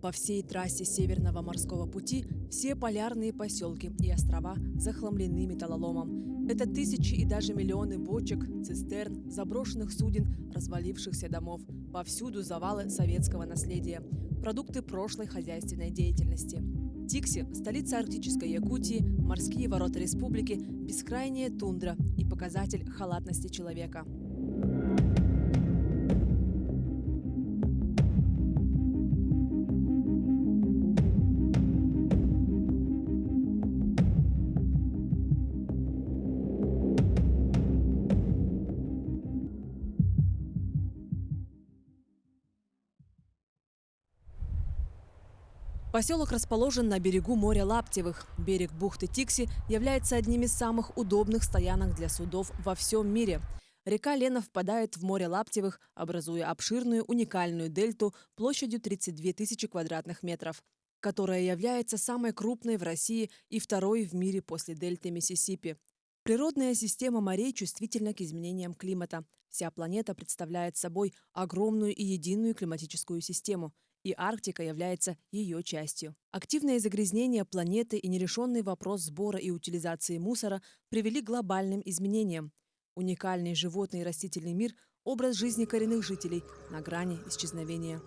По всей трассе Северного морского пути все полярные поселки и острова захламлены металлоломом. Это тысячи и даже миллионы бочек, цистерн, заброшенных суден, развалившихся домов. Повсюду завалы советского наследия. Продукты прошлой хозяйственной деятельности. Тикси – столица арктической Якутии, морские ворота республики, бескрайняя тундра и показатель халатности человека. Поселок расположен на берегу моря Лаптевых. Берег бухты Тикси является одним из самых удобных стоянок для судов во всем мире. Река Лена впадает в море Лаптевых, образуя обширную уникальную дельту площадью 32 тысячи квадратных метров, которая является самой крупной в России и второй в мире после дельты Миссисипи. Природная система морей чувствительна к изменениям климата. Вся планета представляет собой огромную и единую климатическую систему. И Арктика является ее частью. Активное загрязнение планеты и нерешенный вопрос сбора и утилизации мусора привели к глобальным изменениям. Уникальный животный и растительный мир – образ жизни коренных жителей на грани исчезновения.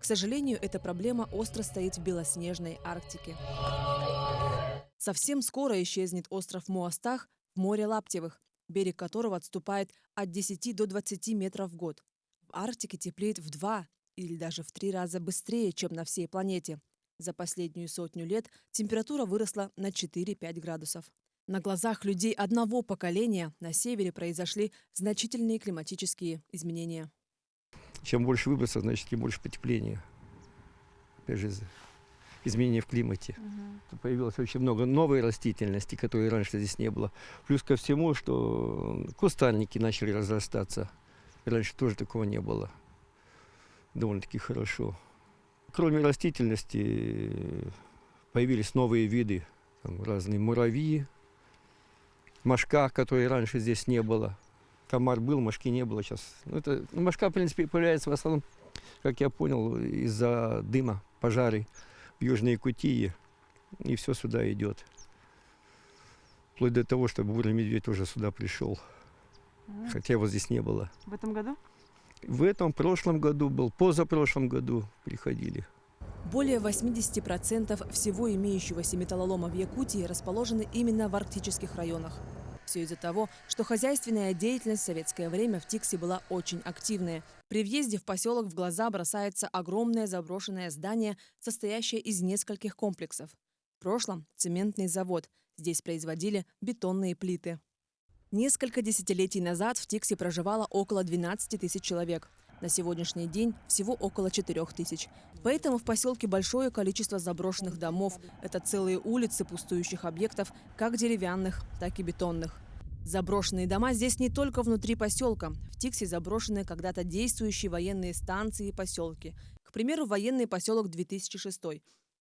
К сожалению, эта проблема остро стоит в белоснежной Арктике. Совсем скоро исчезнет остров Моастах в море Лаптевых, берег которого отступает от 10 до 20 метров в год. В Арктике теплеет в 2 или даже в 3 раза быстрее, чем на всей планете. За последнюю сотню лет температура выросла на 4-5 градусов. На глазах людей одного поколения на севере произошли значительные климатические изменения. Чем больше выбросов, значит, тем больше потепления. Опять же, изменения в климате. Появилось очень много новой растительности, которой раньше здесь не было. Плюс ко всему, что кустарники начали разрастаться. Раньше тоже такого не было. Довольно-таки хорошо. Кроме растительности появились новые виды. Там разные муравьи, мошка, которой раньше здесь не было. Комар был, мошки не было сейчас. Мошка, в принципе, появляется в основном, как я понял, из-за дыма, пожары в Южной Якутии. И все сюда идет. Вплоть до того, что бурый медведь тоже сюда пришел. Хотя его здесь не было. В этом году? В прошлом году был, позапрошлом году приходили. Более 80% всего имеющегося металлолома в Якутии расположены именно в арктических районах. Все из-за того, что хозяйственная деятельность в советское время в Тикси была очень активная. При въезде в поселок в глаза бросается огромное заброшенное здание, состоящее из нескольких комплексов. В прошлом – цементный завод. Здесь производили бетонные плиты. Несколько десятилетий назад в Тикси проживало около 12 тысяч человек. На сегодняшний день всего около 4 тысяч. Поэтому в поселке большое количество заброшенных домов. Это целые улицы пустующих объектов, как деревянных, так и бетонных. Заброшенные дома здесь не только внутри поселка. В Тикси заброшены когда-то действующие военные станции и поселки. К примеру, военный поселок 2006.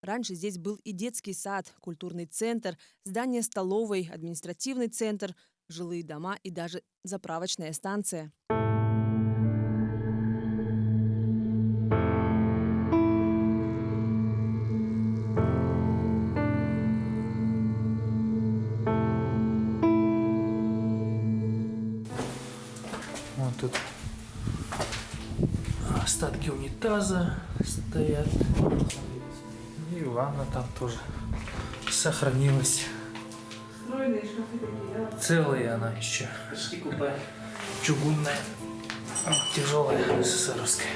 Раньше здесь был и детский сад, культурный центр, здание столовой, административный центр, жилые дома и даже заправочная станция. Вот тут остатки унитаза стоят. И ванна там тоже сохранилась. Целая она еще. Почти купе. Чугунная. Тяжелая, СССРовская.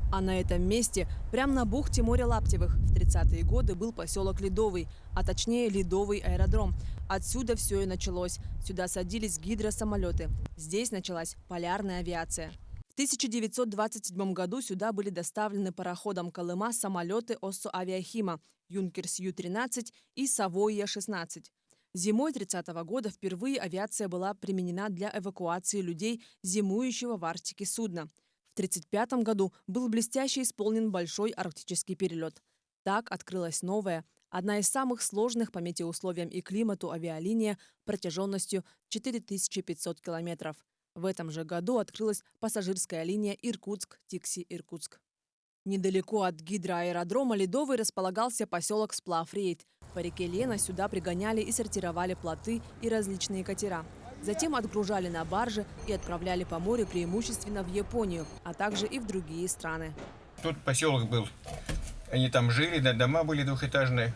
А на этом месте, прямо на бухте моря Лаптевых, в 30-е годы был поселок Ледовый, а точнее Ледовый аэродром. Отсюда все и началось. Сюда садились гидросамолеты. Здесь началась полярная авиация. В 1927 году сюда были доставлены пароходом «Колыма» самолеты Оссо Авиахима, Юнкерс Ю-13 и Савойя-16. Зимой 30 года впервые авиация была применена для эвакуации людей, зимующего в Арктике судна. В 1935 году был блестяще исполнен большой арктический перелет. Так открылась новая, одна из самых сложных по метеоусловиям и климату авиалиния протяженностью 4500 километров. В этом же году открылась пассажирская линия Иркутск-Тикси-Иркутск. Недалеко от гидроаэродрома Ледовый располагался поселок Сплав-Рейд. По реке Лена сюда пригоняли и сортировали плоты и различные катера. Затем отгружали на баржи и отправляли по морю преимущественно в Японию, а также и в другие страны. Тут поселок был. Они там жили, дома были двухэтажные.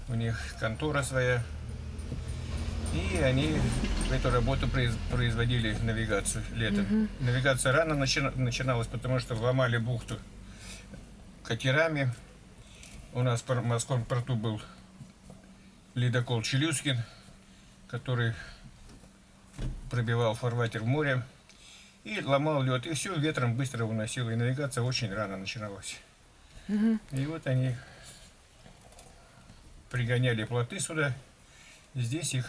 У них контора своя. И они эту работу производили, навигацию летом. Навигация рано начиналась, потому что ломали бухту катерами. У нас в морском порту был ледокол Челюскин, который пробивал фарватер в море и ломал лед. И все ветром быстро уносило. И навигация очень рано начиналась. И вот они пригоняли плоты сюда. И здесь их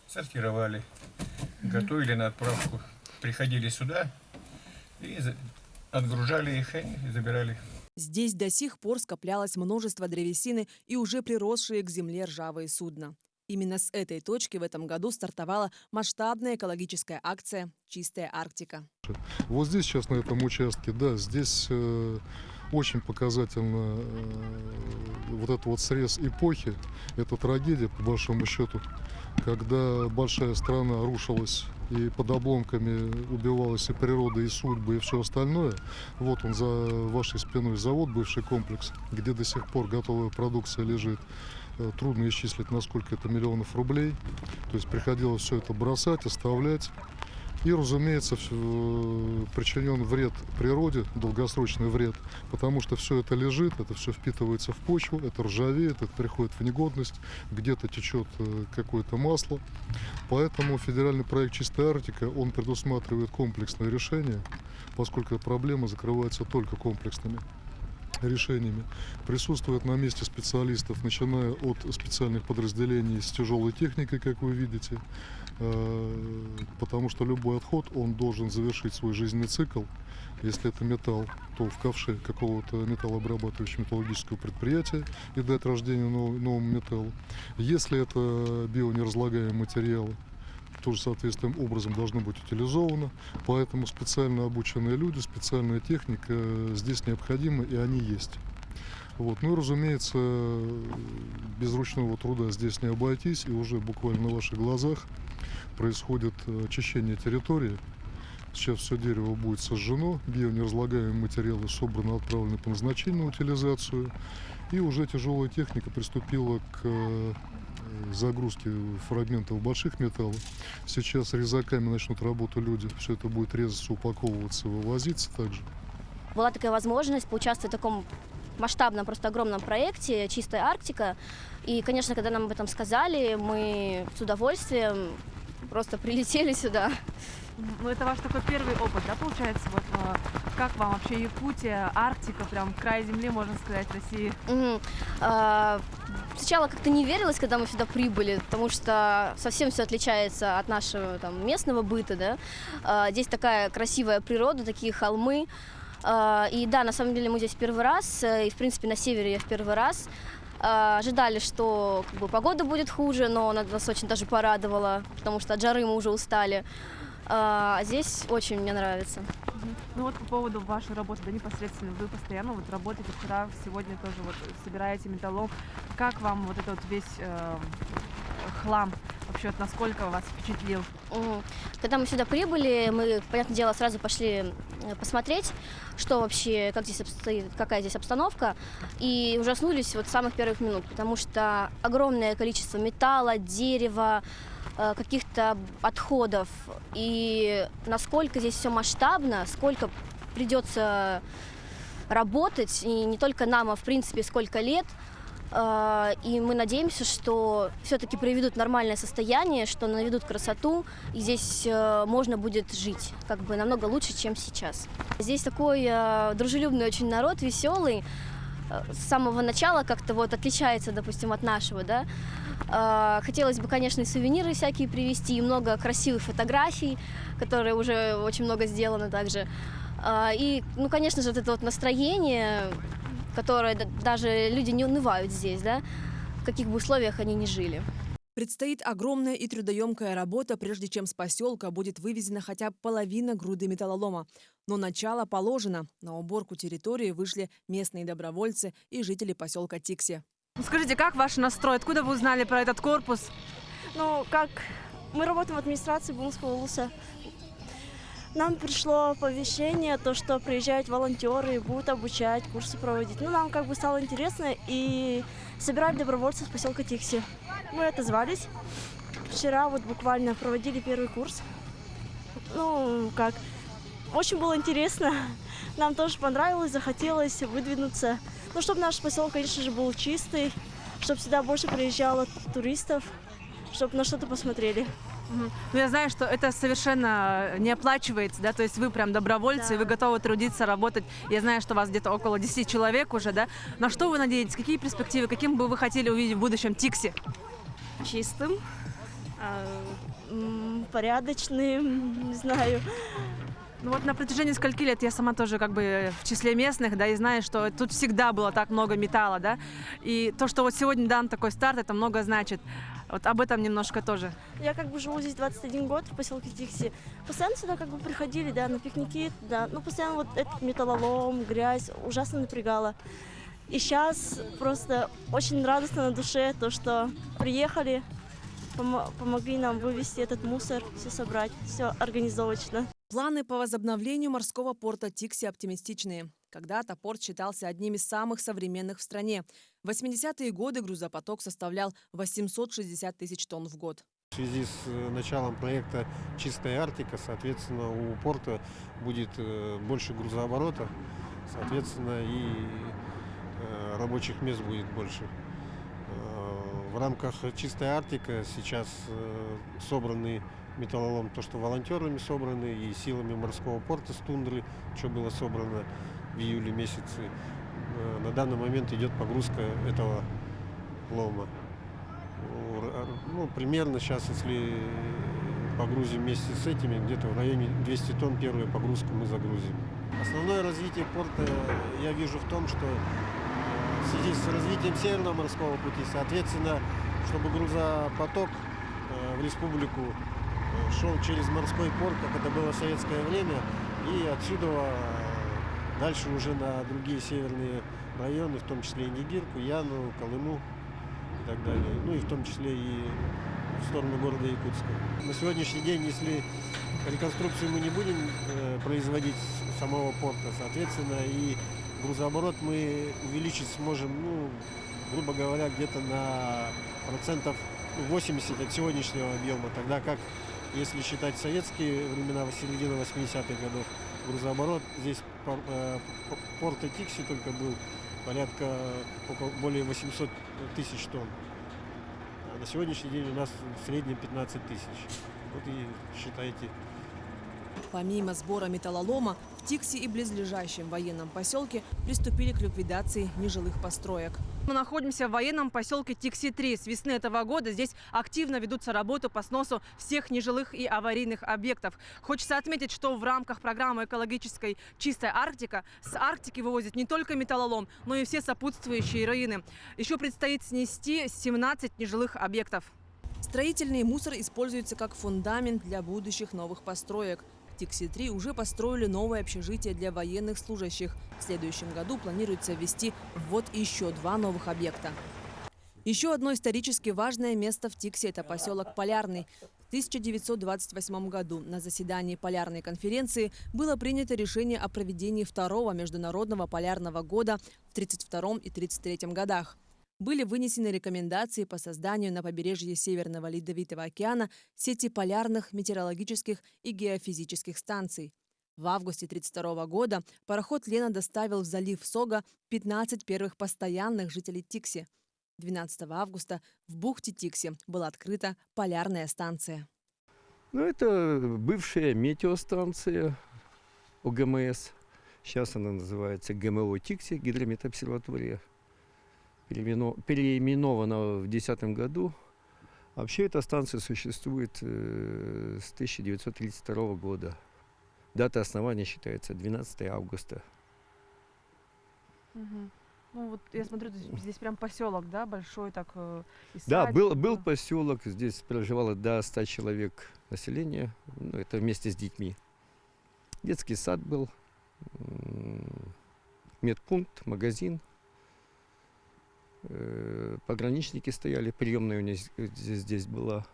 сортировали, готовили на отправку. Приходили сюда и отгружали их и забирали. Здесь до сих пор скоплялось множество древесины и уже приросшие к земле ржавые судна. Именно с этой точки в этом году стартовала масштабная экологическая акция «Чистая Арктика». Вот здесь сейчас на этом участке, да, здесь очень показательно вот этот вот срез эпохи. Это трагедия, по большому счету, когда большая страна рушилась и под обломками убивалась и природа, и судьбы, и все остальное. Вот он за вашей спиной завод, бывший комплекс, где до сих пор готовая продукция лежит. Трудно исчислить, насколько это миллионов рублей. То есть приходилось все это бросать, оставлять. И, разумеется, причинен вред природе, долгосрочный вред, потому что все это лежит, это все впитывается в почву, это ржавеет, это приходит в негодность, где-то течет какое-то масло. Поэтому федеральный проект «Чистая Арктика», он предусматривает комплексное решение, поскольку проблема закрывается только комплексными решениями. Присутствуют на месте специалистов, начиная от специальных подразделений с тяжелой техникой, как вы видите, потому что любой отход, он должен завершить свой жизненный цикл. Если это металл, то в ковше какого-то металлообрабатывающего металлургического предприятия и дать рождение новому металлу. Если это бионеразлагаемые материалы, тоже соответственным образом должно быть утилизовано. Поэтому специально обученные люди, специальная техника здесь необходима, и они есть. Вот. Ну и, разумеется, без ручного труда здесь не обойтись, и уже буквально на ваших глазах происходит очищение территории. Сейчас все дерево будет сожжено, бионеразлагаемые материалы собраны, отправлены по назначению на утилизацию, и уже тяжелая техника приступила к загрузки фрагментов больших металлов. Сейчас резаками начнут работу люди. Все это будет резаться, упаковываться, вывозиться также. Была такая возможность поучаствовать в таком масштабном, просто огромном проекте «Чистая Арктика». И, конечно, когда нам об этом сказали, мы с удовольствием просто прилетели сюда. Ну, это ваш такой первый опыт, да, получается? Вот, как вам вообще Якутия, Арктика, прям край земли, можно сказать, России? Сначала как-то не верилось, когда мы сюда прибыли, потому что совсем все отличается от нашего там местного быта, да. Здесь такая красивая природа, такие холмы. И да, на самом деле мы здесь первый раз, и в принципе на севере я в первый раз. Ожидали, что как бы, погода будет хуже, но она нас очень даже порадовала, потому что от жары мы уже устали. А здесь очень мне нравится. Ну вот по поводу вашей работы, да, непосредственно вы постоянно вот работаете, вчера, сегодня тоже вот собираете металлолом. Как вам вот этот вот весь хлам вообще, насколько вас впечатлил? Когда мы сюда прибыли, мы, понятное дело, сразу пошли посмотреть, что вообще, как здесь обстоит, какая здесь обстановка, и ужаснулись вот с самых первых минут, потому что огромное количество металла, дерева, каких-то отходов, и насколько здесь все масштабно, сколько придется работать, и не только нам, а в принципе сколько лет. И мы надеемся, что все-таки приведут нормальное состояние, что наведут красоту, и здесь можно будет жить как бы намного лучше, чем сейчас. Здесь такой дружелюбный очень народ, веселый. С самого начала как-то вот отличается, допустим, от нашего, да. Хотелось бы, конечно, и сувениры всякие привезти, и много красивых фотографий, которые уже очень много сделано также. И, ну, конечно же, вот это вот настроение, которое даже люди не унывают здесь, да, в каких бы условиях они ни жили. Предстоит огромная и трудоемкая работа, прежде чем с поселка будет вывезена хотя бы половина груды металлолома. Но начало положено. На уборку территории вышли местные добровольцы и жители поселка Тикси. Ну, скажите, как ваш настрой? Откуда вы узнали про этот корпус? Ну, как мы работаем в администрации Бумского улуса. Нам пришло оповещение, то, что приезжают волонтеры и будут обучать, курсы проводить. Ну, нам как бы стало интересно и собирали добровольцев с поселка Тикси. Мы отозвались. Вчера вот буквально проводили первый курс. Ну, как, очень было интересно. Нам тоже понравилось, захотелось выдвинуться. Ну, чтобы наш поселок, конечно же, был чистый, чтобы сюда больше приезжало туристов, чтобы на что-то посмотрели. Ну, я знаю, что это совершенно не оплачивается, да, то есть вы прям добровольцы, Да. и вы готовы трудиться, работать. Я знаю, что у вас где-то около 10 человек уже, да. На что вы надеетесь? Какие перспективы? Каким бы вы хотели увидеть в будущем Тикси? Чистым, порядочным, не знаю. Ну вот на протяжении скольки лет я сама тоже как бы в числе местных, да, и знаю, что тут всегда было так много металла, да, и то, что вот сегодня дан такой старт, это много значит. Вот об этом немножко тоже. Я как бы живу здесь 21 год, в поселке Тикси. Постоянно сюда как бы приходили, да, на пикники, да. Ну, постоянно вот этот металлолом, грязь ужасно напрягала. И сейчас просто очень радостно на душе то, что приехали, помогли нам вывести этот мусор, все собрать, все организовочно. Планы по возобновлению морского порта Тикси оптимистичные. Когда-то порт считался одним из самых современных в стране. В 80-е годы грузопоток составлял 860 тысяч тонн в год. В связи с началом проекта «Чистая Арктика», соответственно, у порта будет больше грузооборота, соответственно, и рабочих мест будет больше. В рамках «Чистая Арктика» сейчас собраны металлолом, то, что волонтерами собраны, и силами морского порта с тундры, что было собрано в июле месяце. На данный момент идет погрузка этого лома. Ну, примерно сейчас, если погрузим вместе с этими, где-то в районе 200 тонн первую погрузку мы загрузим. Основное развитие порта я вижу в том, что в связи с развитием Северного морского пути, соответственно, чтобы грузопоток в республику шел через морской порт, как это было в советское время, и отсюда дальше уже на другие северные районы, в том числе и Нигир, Куяну, Колыму и так далее. Ну и в том числе и в сторону города Якутска. На сегодняшний день, если реконструкцию мы не будем производить самого порта, соответственно, и грузооборот мы увеличить сможем, ну, грубо говоря, где-то на процентов 80 от сегодняшнего объема, тогда как, если считать советские времена, середины 80-х годов, грузооборот здесь порта Тикси только был порядка более 800 тысяч тонн. А на сегодняшний день у нас в среднем 15 тысяч. Вот и считайте. Помимо сбора металлолома, в Тикси и близлежащем военном поселке приступили к ликвидации нежилых построек. Мы находимся в военном поселке Тикси-3. С весны этого года здесь активно ведутся работы по сносу всех нежилых и аварийных объектов. Хочется отметить, что в рамках программы экологической «Чистая Арктика» с Арктики вывозят не только металлолом, но и все сопутствующие руины. Еще предстоит снести 17 нежилых объектов. Строительный мусор используется как фундамент для будущих новых построек. В Тикси-3 уже построили новое общежитие для военных служащих. В следующем году планируется ввести ввод еще 2 новых объекта. Еще одно исторически важное место в Тикси – это поселок Полярный. В 1928 году на заседании Полярной конференции было принято решение о проведении 2-го международного полярного года в 1932 и 1933 годах. Были вынесены рекомендации по созданию на побережье Северного Ледовитого океана сети полярных метеорологических и геофизических станций. В августе 1932 года пароход «Лена» доставил в залив Сога 15 первых постоянных жителей Тикси. 12 августа в бухте Тикси была открыта полярная станция. Ну, это бывшая метеостанция ОГМС. Сейчас она называется ГМО Тикси, гидрометобсерватория. Переименована в 2010 году. Вообще эта станция существует с 1932 года. Дата основания считается 12 августа. Мгм. Ну вот я смотрю, здесь прям поселок, да, большой так. И Да, садик, был поселок, здесь проживало до 100 человек населения, ну, это вместе с детьми. Детский сад был, медпункт, магазин. Пограничники стояли, приемная у них здесь была.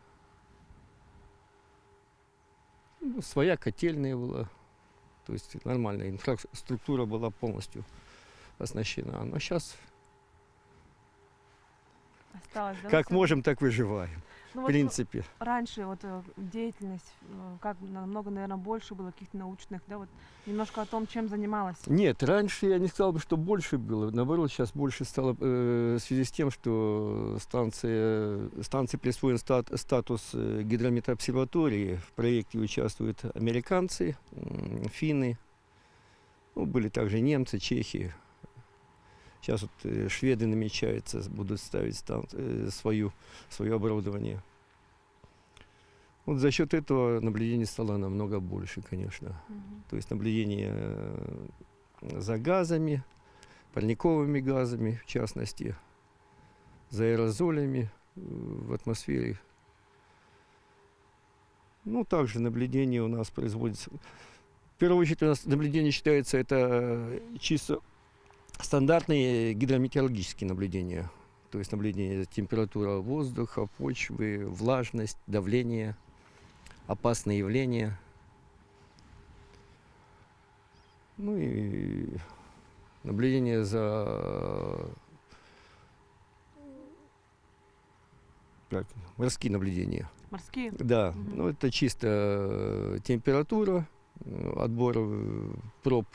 Ну, своя котельная была, то есть нормальная инфраструктура была полностью оснащена. Но сейчас осталось, да, как всё? можем, так выживаем, Ну в вот, принципе. раньше вот деятельность, как намного, наверное, больше было каких-то научных, да, вот немножко о том, чем занималась. Нет, раньше я не сказал бы, что больше было. Наоборот, сейчас больше стало в связи с тем, что станции присвоен статус гидрометобсерватории. В проекте участвуют американцы, финны, ну, были также немцы, чехи. Сейчас вот шведы намечаются, будут ставить свое оборудование. Вот за счет этого наблюдений стало намного больше, конечно. То есть наблюдение за газами, парниковыми газами, в частности, за аэрозолями в атмосфере. Ну, также наблюдение у нас производится. В первую очередь у нас наблюдение считается это чисто стандартные гидрометеорологические наблюдения. То есть наблюдение температуры воздуха, почвы, влажность, давление, опасные явления. Ну и наблюдение за морские наблюдения. Морские? Да, ну это чисто температура, отбор проб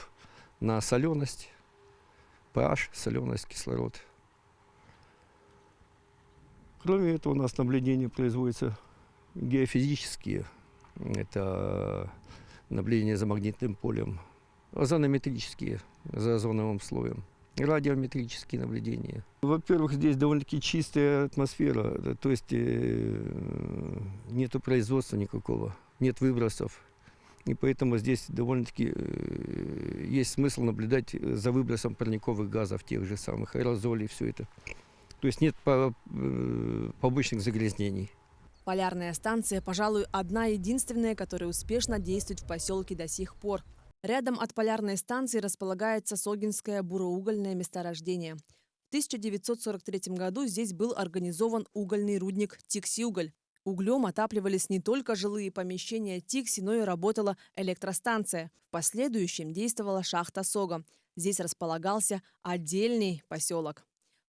на соленость, pH, соленость, кислород. Кроме этого у нас наблюдения производятся геофизические. Это наблюдение за магнитным полем, озонометрические, за озоновым слоем, радиометрические наблюдения. Во-первых, здесь довольно-таки чистая атмосфера, то есть нету производства никакого, нет выбросов. И поэтому здесь довольно-таки есть смысл наблюдать за выбросом парниковых газов, тех же самых аэрозолей, все это. То есть нет побочных загрязнений. Полярная станция, пожалуй, одна единственная, которая успешно действует в поселке до сих пор. Рядом от полярной станции располагается Согинское буроугольное месторождение. В 1943 году здесь был организован угольный рудник «Тикси-уголь». Углем отапливались не только жилые помещения Тикси, но и работала электростанция. В последующем действовала шахта Сога. Здесь располагался отдельный поселок.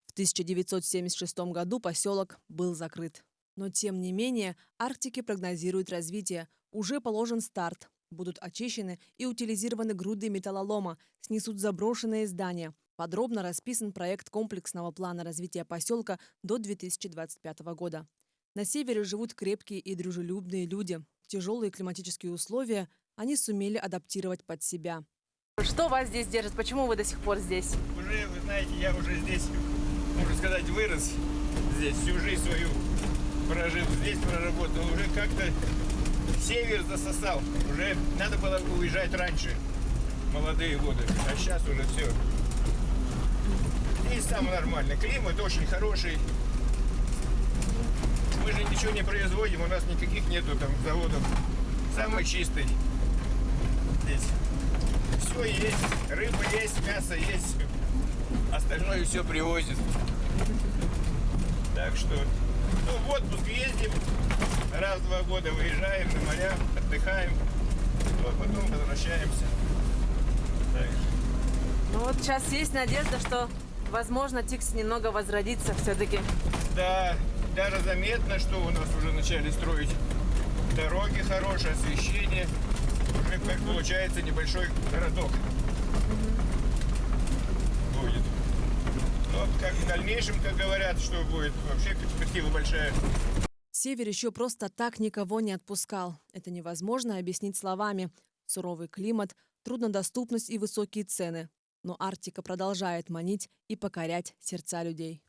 В 1976 году поселок был закрыт. Но тем не менее Арктики прогнозирует развитие. Уже положен старт. Будут очищены и утилизированы груды металлолома, снесут заброшенные здания. Подробно расписан проект комплексного плана развития поселка до 2025 года. На севере живут крепкие и дружелюбные люди. Тяжелые климатические условия они сумели адаптировать под себя. Что вас здесь держит? Почему вы до сих пор здесь? Уже, вы знаете, я уже здесь, можно сказать, вырос здесь, всю жизнь свою прожил, здесь проработал. Уже как-то север засосал. Уже надо было уезжать раньше, молодые годы. А сейчас уже все. Здесь самое нормально. Климат очень хороший. Мы же ничего не производим, у нас никаких нету там заводов. Самый чистый здесь. Все есть, рыба есть, мясо есть. Остальное все привозят. Так что, ну, в отпуск ездим, раз в 2 года выезжаем на моря, отдыхаем, а потом возвращаемся. Так. Ну вот сейчас есть надежда, что, возможно, Тикси немного возродится все-таки. Да, даже заметно, что у нас уже начали строить дороги хорошие, освещение. Уже как получается небольшой городок будет. Ну, вот как в дальнейшем, как говорят, что будет, вообще перспектива большая. Север еще просто так никого не отпускал. Это невозможно объяснить словами. Суровый климат, труднодоступность и высокие цены. Но Арктика продолжает манить и покорять сердца людей.